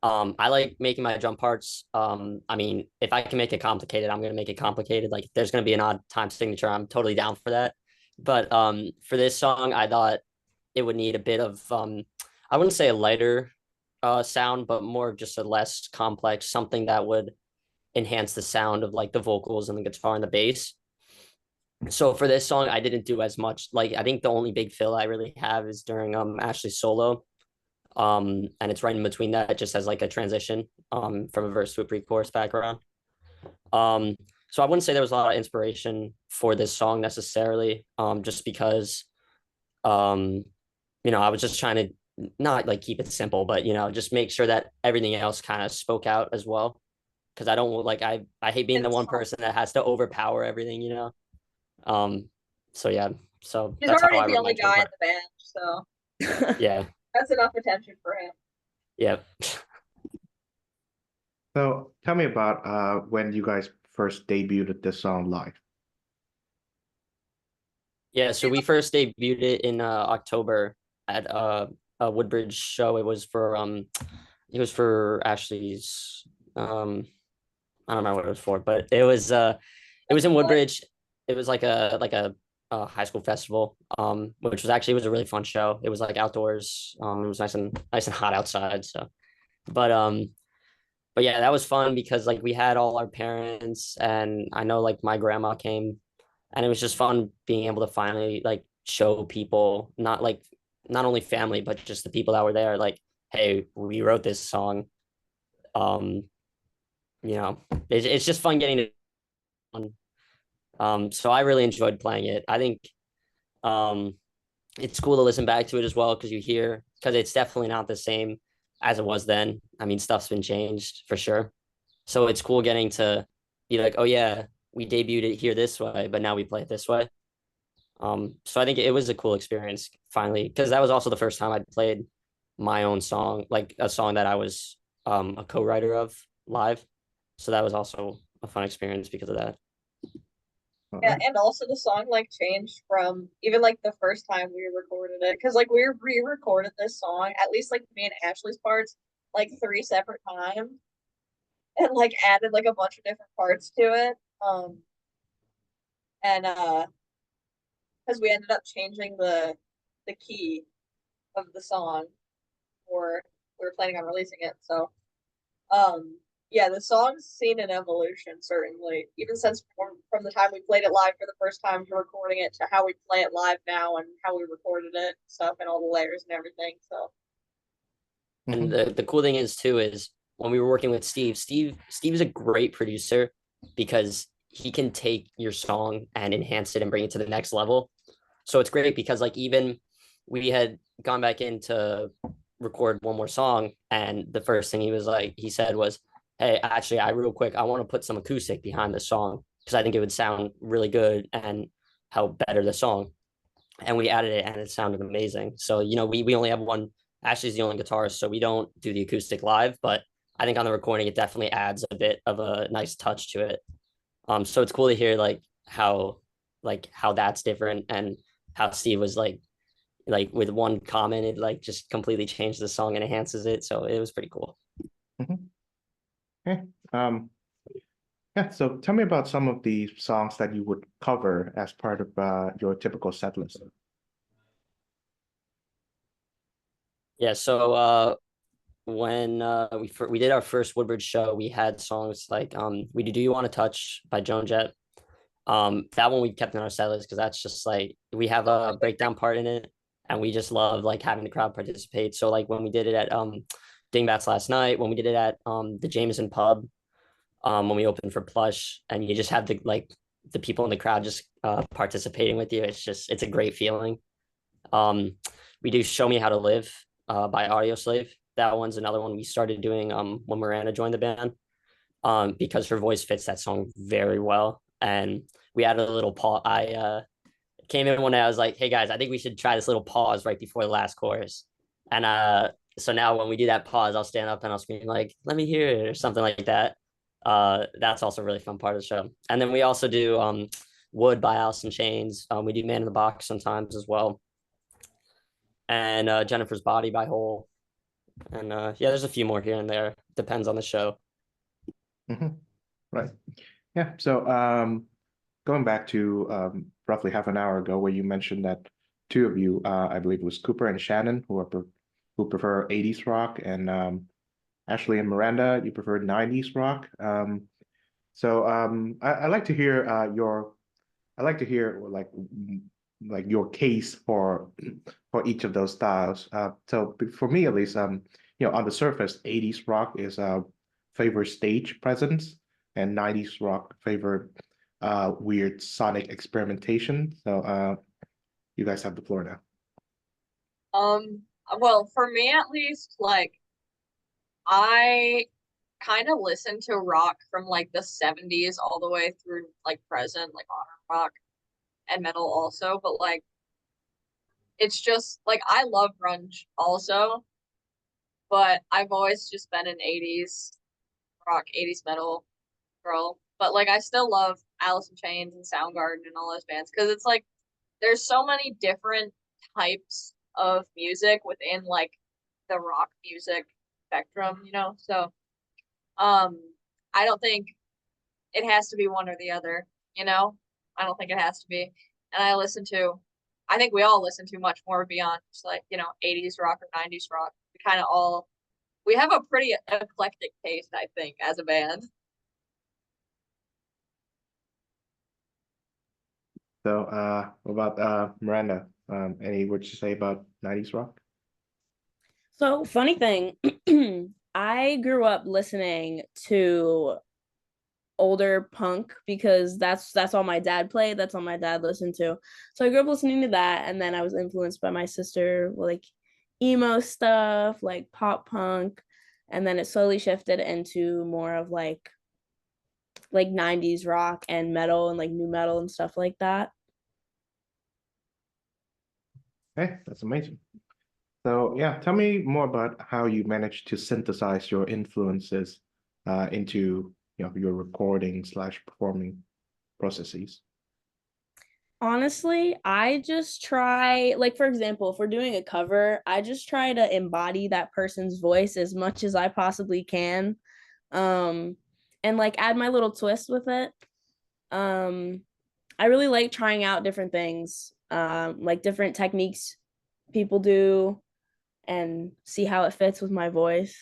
I like making my drum parts. I mean, if I can make it complicated, I'm gonna make it complicated. Like if there's gonna be an odd time signature, I'm totally down for that. But for this song, I thought it would need a bit of I wouldn't say a lighter sound, but more of just a less complex, something that would enhance the sound of like the vocals and the guitar and the bass. So for this song, I didn't do as much. Like I think the only big fill I really have is during Ashley's solo. And it's right in between that, just as like a transition from a verse to a pre-chorus background. Um, so I wouldn't say there was a lot of inspiration for this song necessarily, just because um, I was just trying to not like keep it simple, but just make sure that everything else kind of spoke out as well. Because I don't like I hate being the It's one person that has to overpower everything. Um, so yeah, so He's that's how already I the wrote my only drum guy in part. the band, so Yeah, that's enough attention for him. yeah. So, tell me about when you guys first debuted this song live. Yeah, so we first debuted it in October at a Woodbridge show. It was for Ashley's I don't remember what it was for, but it was in Woodbridge. It was like a high school festival, which was actually it was a really fun show. It was like outdoors. It was nice and hot outside. So, but but yeah, that was fun because like we had all our parents and I know like my grandma came and it was just fun being able to finally like show people not only family but just the people that were there like, hey, we wrote this song. Um, it's just fun getting it done. So I really enjoyed playing it. I think um it's cool to listen back to it as well because it's definitely not the same as it was then. I mean, stuff's been changed for sure. So it's cool getting to be like, oh yeah, we debuted it here this way, but now we play it this way. So I think it was a cool experience finally, because that was also the first time I'd played my own song, like a song that I was a co-writer of live. So that was also a fun experience because of that. All Yeah, right. and also the song like changed from even like the first time we recorded it because like we re-recorded this song at least like me and Ashley's parts like three separate times and like added like a bunch of different parts to it. And because we ended up changing the key of the song or we were planning on releasing it. So yeah, the song's seen an evolution certainly, even since from the time we played it live for the first time to recording it to how we play it live now and how we recorded it, stuff and all the layers and everything. So And Mhm. the cool thing is too is when we were working with Steve is a great producer because he can take your song and enhance it and bring it to the next level. So it's great because like even we had gone back in to record one more song and the first thing he said was, hey, actually I real quick I want to put some acoustic behind the song because I think it would sound really good and help better the song. And we added it and it sounded amazing. So, we only have one. Ashley's the only guitarist, so we don't do the acoustic live, but I think on the recording it definitely adds a bit of a nice touch to it. So it's cool to hear how that's different, and how Steve was like with one comment, it like just completely changed the song and enhances it. So it was pretty cool. Mhm. Okay. Yeah, so tell me about some of the songs that you would cover as part of your typical set list. Yeah, so when we did our first Woodbridge show, we had songs like we did Do You Want to Touch by Joan Jett. That one we kept in our set list because that's just like we have a breakdown part in it, and we just love like having the crowd participate. So like when we did it at Dingbats last night, when we did it at the Jameson pub, when we opened for Plush, and you just have the people in the crowd just participating with you. It's a great feeling. Um, we do Show Me How to Live by Audio Slave. That one's another one we started doing when Miranda joined the band, because her voice fits that song very well. And we had a little pause. I came in one day, I was like, hey guys, I think we should try this little pause right before the last chorus. And so now when we do that pause, I'll stand up and I'll scream like, let me hear it, or something like that. That's also a really fun part of the show. And then we also do Wood by Alice in Chains. We do Man in the Box sometimes as well. And Jennifer's Body by Hole. And yeah, there's a few more here and there. Depends on the show. Mhm. Right. Yeah. So going back to roughly half an hour ago, where you mentioned that two of you, I believe it was Cooper and Shannon, who prefer 80s rock, and Ashley and Miranda, you prefer 90s rock. So I like to hear I like to hear like your case for each of those styles. So for me at least, on the surface, 80s rock is favor stage presence, and 90s rock favor weird sonic experimentation. So you guys have the floor now. Well, for me at least, like I kind of listen to rock from like the 70s all the way through like present, like modern rock and metal also, but like it's just like I love grunge also, but I've always just been an 80s rock, 80s metal girl. But like I still love Alice in Chains and Soundgarden and all those bands because it's like there's so many different types of music within like the rock music spectrum, you know? So um I don't think it has to be one or the other, you know? I don't think it has to be. And I think we all listen to much more beyond just like, 80s rock or 90s rock. We have a pretty eclectic taste, I think, as a band. So what about Miranda? Any words to say about 90s rock? So, funny thing, I grew up listening to older punk because that's all my dad played, that's all my dad listened to. So I grew up listening to that, and then I was influenced by my sister with like emo stuff, like pop punk, and then it slowly shifted into more of like 90s rock and metal and like new metal and stuff like that. Hey, that's amazing. So yeah, tell me more about how you managed to synthesize your influences into your recording slash performing processes. Honestly, I just try, like, for example, if we're doing a cover, I just try to embody that person's voice as much as I possibly can. Um, and like add my little twist with it. Um, I really like trying out different things, like different techniques people do, and see how it fits with my voice.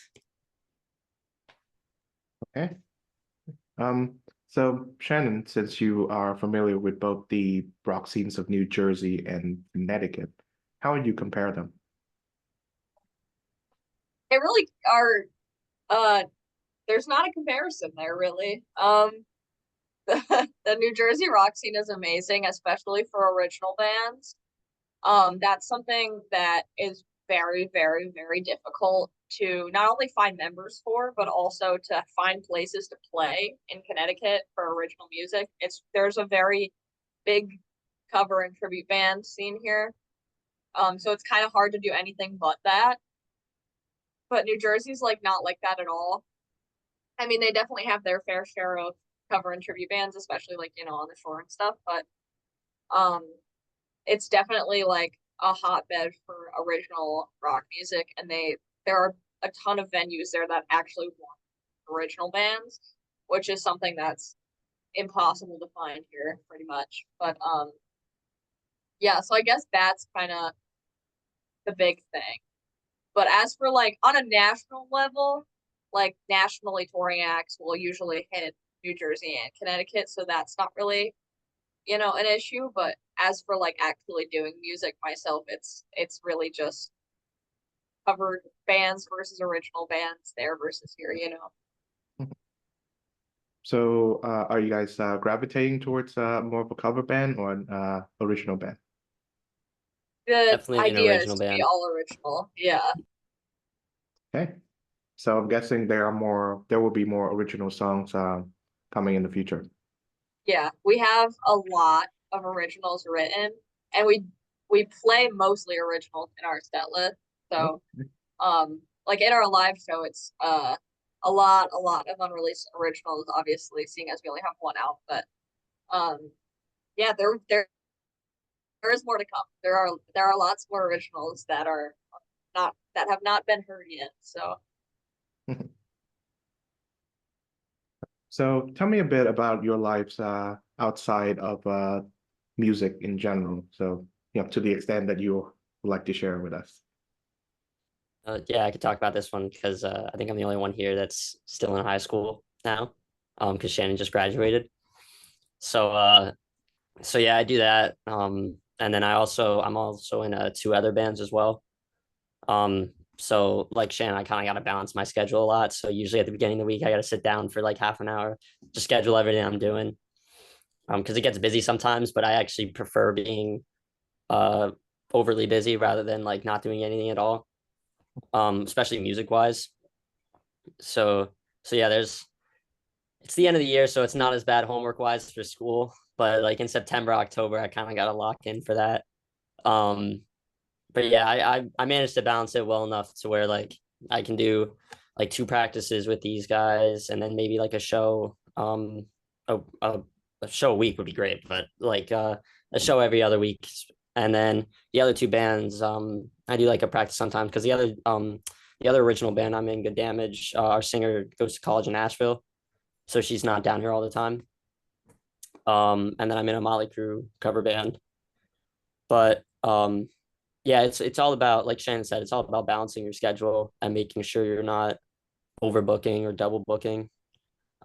Okay. So Shannon, since you are familiar with both the rock scenes of New Jersey and Connecticut, how would you compare them? They really are there's not a comparison there really. The New Jersey rock scene is amazing, especially for original bands. That's something that is very, very, very difficult to not only find members for, but also to find places to play in Connecticut for original music. There's a very big cover and tribute band scene here. So it's kind of hard to do anything but that. But New Jersey's like not like that at all. I mean, they definitely have their fair share of cover and tribute bands, especially like, on the shore and stuff. But it's definitely like a hotbed for original rock music, and there are a ton of venues there that actually want original bands, which is something that's impossible to find here pretty much. But yeah, so I guess that's kind of the big thing. But as for like on a national level, like nationally touring acts will usually hit New Jersey and Connecticut, so that's not really, an issue. But as for like actually doing music myself, it's really just covered bands versus original bands there versus here. So, are you guys gravitating towards more of a cover band or an original band? The Definitely an idea is original to be band. all original. Yeah. Okay. So I'm guessing there will be more original songs coming in the future. Yeah. We have a lot of originals written, and we play mostly originals in our set list. So like in our live show, it's a lot of unreleased originals, obviously, seeing as we only have one out. But yeah, there is more to come. There are lots more originals that have not been heard yet. So So tell me a bit about your lives outside of music in general. So, to the extent that you would like to share with us. Yeah, I could talk about this one because I think I'm the only one here that's still in high school now, because Shannon just graduated. So so yeah, I do that. And then I'm also in two other bands as well. So like Shannon, I kind of got to balance my schedule a lot. So usually at the beginning of the week, I got to sit down for like half an hour, to schedule everything I'm doing. Because it gets busy sometimes, but I actually prefer being uh overly busy rather than like not doing anything at all. Especially music wise. So yeah, it's the end of the year, so it's not as bad homework wise for school. But like in September, October, I kind of got to lock in for that. Um, but yeah, I managed to balance it well enough to where like I can do like two practices with these guys, and then maybe like a show. A, a, a show a week would be great, but like a show every other week. And then the other two bands, I do like a practice sometimes because the other original band I'm in, Good Damage, our singer goes to college in Nashville, so she's not down here all the time. And then I'm in a Motley Crue cover band. But yeah, it's all about, like Shannon said, it's all about balancing your schedule and making sure you're not overbooking or double booking.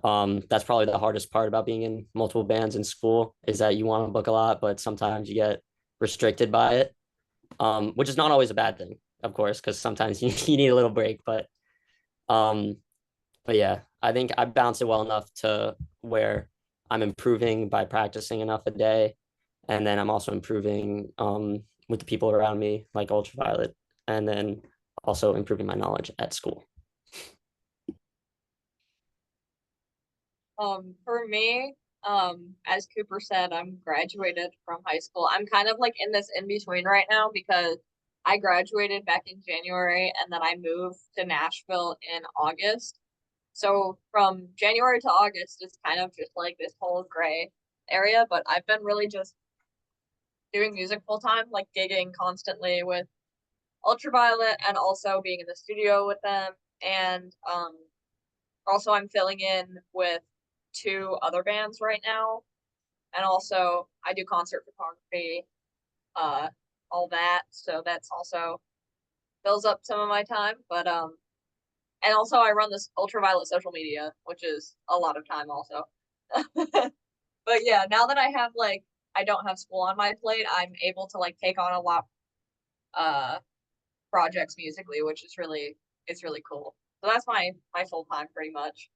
That's probably the hardest part about being in multiple bands in school, is that you want to book a lot, but sometimes you get restricted by it, which is not always a bad thing, of course, because sometimes you need a little break. Um, but yeah, I think I balance it well enough to where I'm improving by practicing enough a day, and then I'm also improving with the people around me, like Ultraviolet, and then also improving my knowledge at school. For me, as Cooper said, I'm graduated from high school. I'm kind of like in this in between right now because I graduated back in January and then I moved to Nashville in August. So from January to August, it's kind of just like this whole gray area, but I've been really just doing music full time, like gigging constantly with Ultraviolet and also being in the studio with them. And also I'm filling in with two other bands right now. And also I do concert photography, all that. So that's also fills up some of my time. But and also I run this Ultraviolet social media, which is a lot of time also. But yeah, now that I don't have school on my plate, I'm able to like take on a lot projects musically, which is it's really cool. So that's my full time pretty much.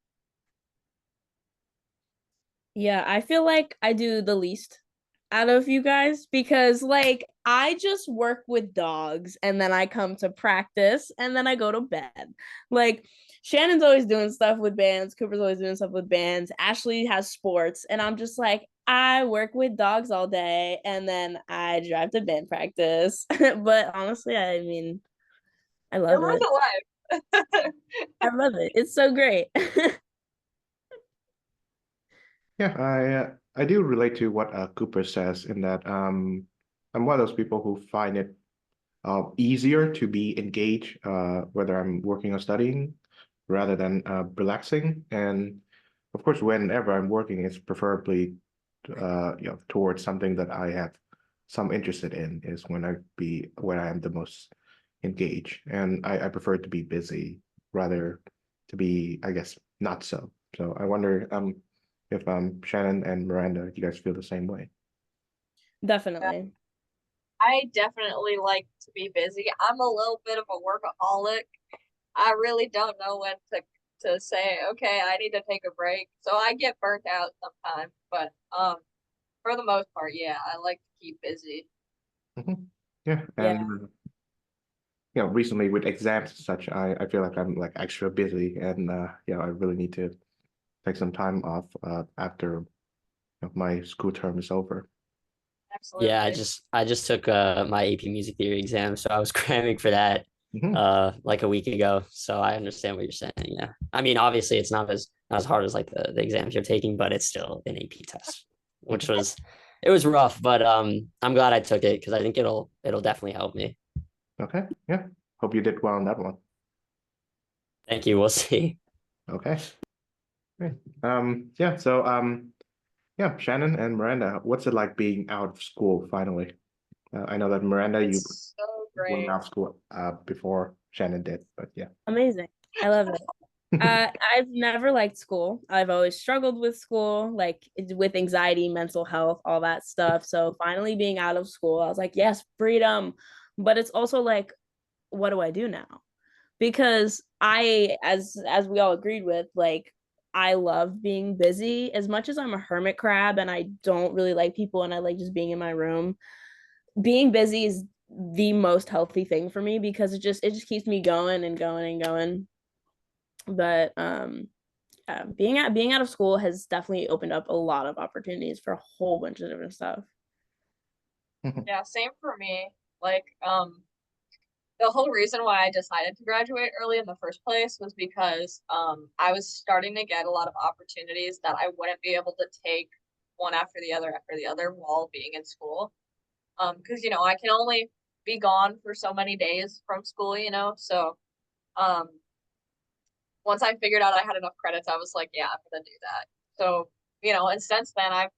Yeah, I feel like I do the least out of you guys because like I just work with dogs and then I come to practice and then I go to bed. Like Shannon's always doing stuff with bands, Cooper's always doing stuff with bands, Ashley has sports, and I'm just like I work with dogs all day and then I drive to band practice. But honestly, I mean, I love You're it. alive. I love it. It's so great. Yeah, I do relate to what Cooper says in that I'm one of those people who find it easier to be engaged whether I'm working or studying rather than relaxing. And of course, whenever I'm working, it's preferably towards something that I have some interested in is when I am the most engaged. And I prefer to be busy rather to be, I guess, not so. So I wonder if Shannon and Miranda, you guys feel the same way. Definitely. I definitely like to be busy. I'm a little bit of a workaholic. I really don't know when to say, okay, I need to take a break. So I get burnt out sometimes, but for the most part, yeah, I like to keep busy. Mhm. Yeah, Yeah. and recently with exams and such, I feel like I'm like extra busy, and I really need to take some time off after my school term is over. Yeah, Absolutely. I just took my AP music theory exam, so I was cramming for that Mhm. like a week ago. So I understand what you're saying. Yeah. I mean, obviously it's not as hard as like the exams you're taking, but it's still an AP test, which was it was rough, but I'm glad I took it because I think it'll definitely help me. Okay, yeah. Hope you did well on that one. Thank you. We'll see. Okay. Great. Yeah, so yeah, Shannon and Miranda, what's it like being out of school finally? I know that Miranda, you It's so went great. out of school before Shannon did, but yeah. Amazing. I love it. I've never liked school. I've always struggled with school, like with anxiety, mental health, all that stuff. So finally being out of school, I was like, yes, freedom. But it's also like, what do I do now? Because as we all agreed with, like I love being busy as much as I'm a hermit crab and I don't really like people and I like just being in my room. Being busy is the most healthy thing for me because it just keeps me going and going and going. But being out of school has definitely opened up a lot of opportunities for a whole bunch of different stuff. Yeah, same for me. Like, the whole reason why I decided to graduate early in the first place was because I was starting to get a lot of opportunities that I wouldn't be able to take one after the other while being in school. Because I can only be gone for so many days from school, so um once I figured out I had enough credits, I was like, yeah, I'm gonna do that. So, and since then I've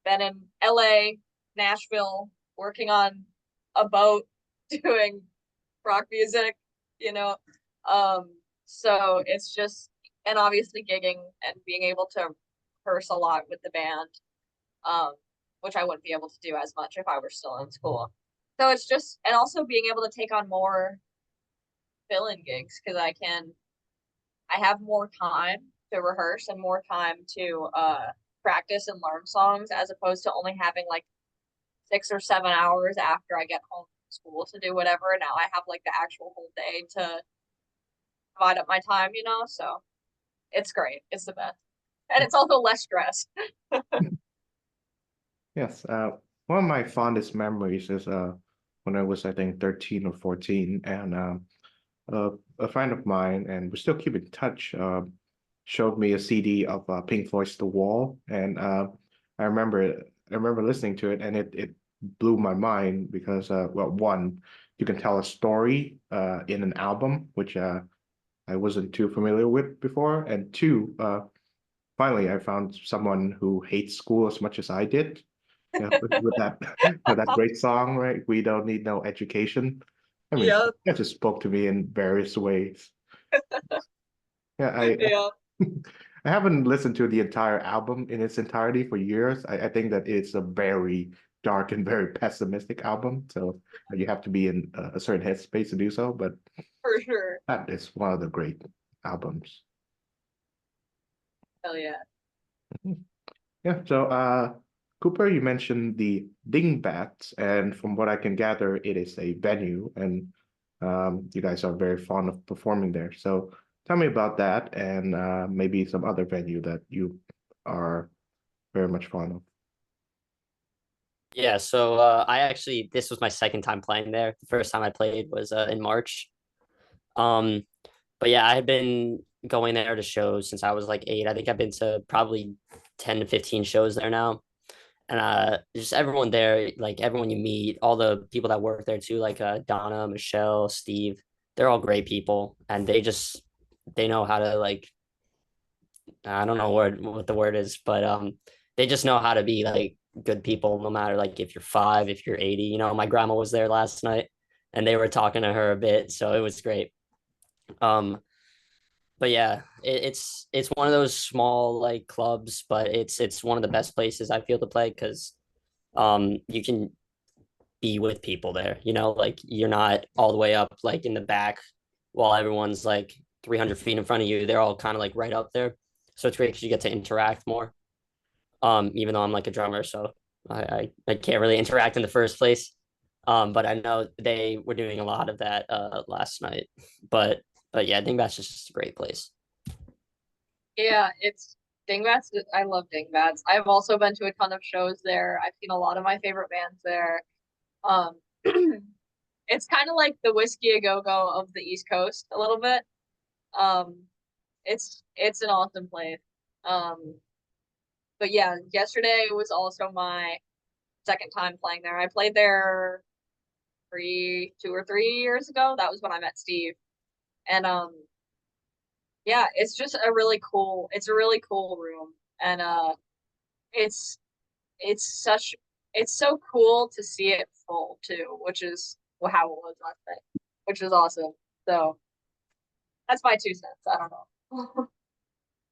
been in LA, Nashville, working on a boat, doing rock music, you know. Um, so it's just, and obviously gigging and being able to rehearse a lot with the band, um, which I wouldn't be able to do as much if I were still in school. So it's just, and also being able to take on more fill-in gigs because I have more time to rehearse and more time to practice and learn songs as opposed to only having like 6 or 7 hours after I get home from school to do whatever. Now I have like the actual whole day to divide up my time, so it's great. It's the best. And it's also less stress. Yes, one of my fondest memories is when I was, I think, 13 or 14, and a friend of mine, and we still keep in touch, showed me a CD of Pink Floyd's The Wall, and I remember listening to it, and it blew my mind because well, one, you can tell a story in an album, which I wasn't too familiar with before, and two, finally I found someone who hates school as much as I did. Yeah, with that with that great song, right? We don't need no education. I mean, Yeah, that just spoke to me in various ways. Yeah, yeah, I haven't listened to the entire album in its entirety for years. I think that it's a very dark and very pessimistic album, so you have to be in a certain headspace to do so. But for sure. that is one of the great albums. Hell yeah. Yeah, so Cooper, you mentioned the Dingbats, and from what I can gather, it is a venue, and you guys are very fond of performing there. So tell me about that and maybe some other venue that you are very much fond of. Yeah, so I actually this was my second time playing there. The first time I played was in March. Um, but yeah, I had been going there to shows since I was like 8. I think I've been to probably 10 to 15 shows there now. And just everyone there, like everyone you meet, all the people that work there too, like Donna, Michelle, Steve, they're all great people, and they know how to, like, I don't know what the word is, but they just know how to be like good people, no matter like if you're 5, if you're 80. You know, my grandma was there last night, and they were talking to her a bit, so it was great. Um, but yeah, it's one of those small like clubs, but it's one of the best places I feel to play because you can be with people there. You know, like you're not all the way up like in the back while everyone's like 300 feet in front of you. They're all kind of like right up there, so it's great because you get to interact more. Even though I'm like a drummer, so I can't really interact in the first place. But I know they were doing a lot of that last night. But yeah, I think that's just a great place. Yeah, it's Dingbats. I love Dingbats. I've also been to a ton of shows there. I've seen a lot of my favorite bands there. Um, it's kind of like the Whiskey A Go Go of the East Coast a little bit. Um, it's an awesome place. Um, but yeah, yesterday was also my second time playing there. I played there 2 or 3 years ago. That was when I met Steve. And yeah, it's a really cool room. And it's it's it's so cool to see it full too, which is how it was last night, which was awesome. So that's my 2 cents. I don't know.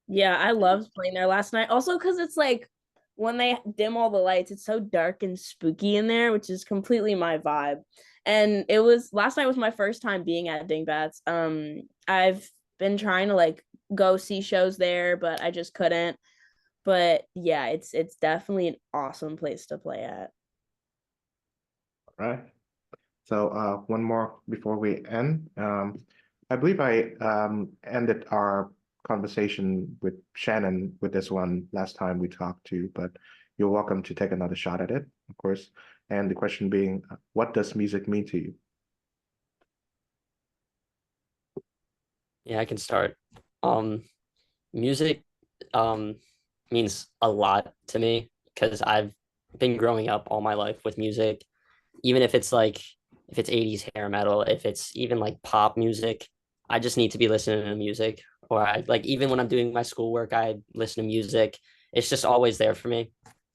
Yeah, I loved playing there last night. Also, because it's like when they dim all the lights, it's so dark and spooky in there, which is completely my vibe. And it was last night was my first time being at Dingbats. I've been trying to like go see shows there, but I just couldn't. But yeah, it's definitely an awesome place to play at. All right. So one more before we end. I believe I ended our conversation with Shannon with this one last time we talked to, but you're welcome to take another shot at it, of course. And the question being, what does music mean to you? Yeah, I can start. Um, Music means a lot to me because I've been growing up all my life with music, even if it's like if it's 80s hair metal, if it's even like pop music, I just need to be listening to music. Or I like even when I'm doing my schoolwork, I listen to music. It's just always there for me.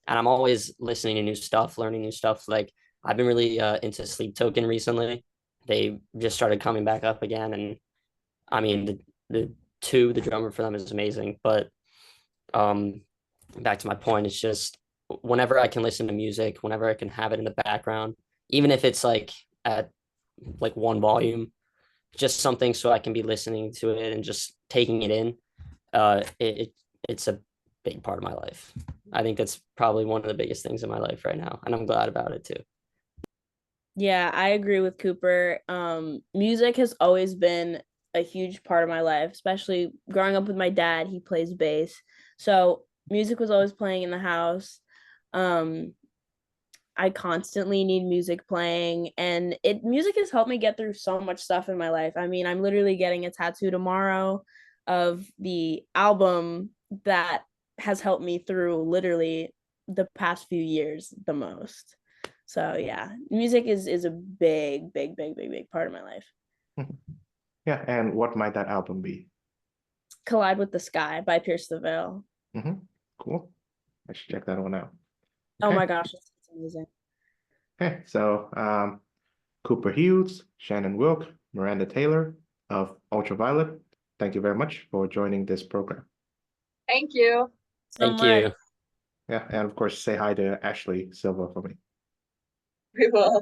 And I'm always listening to new stuff, learning new stuff. Like I've been really into Sleep Token recently. They just started coming back up again. And I mean the drummer for them is amazing. But um back to my point, it's just whenever I can listen to music, whenever I can have it in the background, even if it's like at like one volume, just something so I can be listening to it and just taking it in. It's a big part of my life. I think that's probably one of the biggest things in my life right now, and I'm glad about it too. Yeah, I agree with Cooper. Music has always been a huge part of my life, especially growing up with my dad. He plays bass. So music was always playing in the house. Um, I constantly need music playing, and it music has helped me get through so much stuff in my life. I mean, I'm literally getting a tattoo tomorrow of the album that has helped me through literally the past few years the most. So yeah, music is a big part of my life. Yeah, and what might that album be? Collide with the Sky by Pierce the Veil. Cool. I should check that one out. Oh Okay. my gosh, it's amazing. Okay, so Cooper Hughes, Shannon Wilk, Miranda Taylor of Ultraviolet, thank you very much for joining this program. Thank you. So Thank much. you. Yeah, and of course, say hi to Ashley Silva for me. We will.